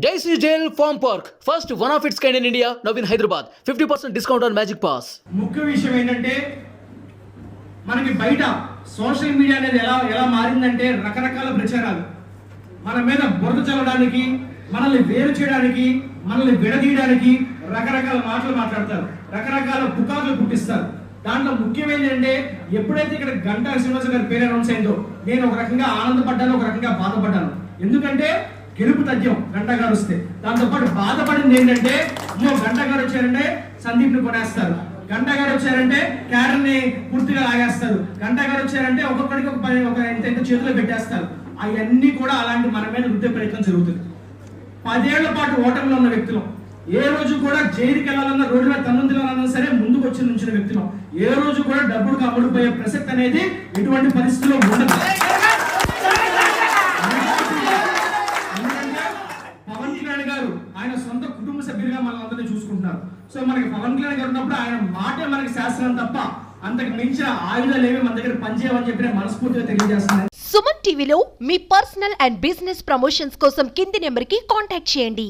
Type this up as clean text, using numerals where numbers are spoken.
Daisy Jail Farm Park, first one of its kind in India, now in Hyderabad. 50% discount on Magic Pass. ముఖ్య విషయం ఏంటంటే మనకి బయట social media అనేది ఎలా మారిందంటే రకరకాల ప్రచారాలు మన మీద బురద చల్లడానికి, మనల్ని వేరు చేయడానికి, మనల్ని విడదీయడానికి రకరకాల మాటలు మాట్లాడతారు, రకరకాల పుకార్లు పుట్టిస్తారు. దాంట్లో ముఖ్యమైనది ఏంటంటే ఎప్పుడైతే ఇక్కడ గంటా శ్రీనివాస గారి పేరు అనౌన్స్ అయిందో నేను ఒక రకంగా ఆనందపడ్డాను, ఒక రకంగా బాధపడ్డాను. ఎందుకంటే గెలుపు తథ్యం గంటా గారు వస్తే. దాంతో పాటు బాధపడింది ఏంటంటే గంటా గారు వచ్చారంటే సందీప్ని కొనేస్తారు, గంటా గారు వచ్చారంటే క్యారల్ని పూర్తిగా లాగేస్తారు, గంటా గారు వచ్చారంటే ఒక్కొక్కడికి ఒక ఎంత చేతిలో పెట్టేస్తారు. అవన్నీ కూడా అలాంటి మన మీద రుద్దే ప్రయత్నం జరుగుతుంది. 10 ఏళ్ల పాటు ఓటమిలో ఉన్న వ్యక్తులు, ఏ రోజు కూడా జైలుకి వెళ్ళాలన్నా, రోడ్డు మీద తన్నుందిలన్నా సరే ముందుకు వచ్చి నుంచిన వ్యక్తులు, ఏ రోజు కూడా డబ్బులకు అమ్ముడుపోయే ప్రసక్తి అనేది ఎటువంటి పరిస్థితుల్లో ఉండదు. పవన్ కళ్యాణ్ గారు ఆయన సొంత కుటుంబ సభ్యులుగా మనందరినీ చూసుకుంటున్నారు. సో మనకి పవన్ కళ్యాణ్ గారు ఉన్నప్పుడు ఆయన మాట మనకి శాస్త్రం తప్ప అంతకు మించిన ఆయుధాలు ఏవి మన దగ్గర పనిచేయమని చెప్పి నేను మనస్ఫూర్తిగా తెలియజేస్తున్నాను. సుమన్ టీవీలో మీ పర్సనల్ అండ్ బిజినెస్ ప్రమోషన్స్ కోసం కింది నెంబర్కి కాంటాక్ట్ చేయండి.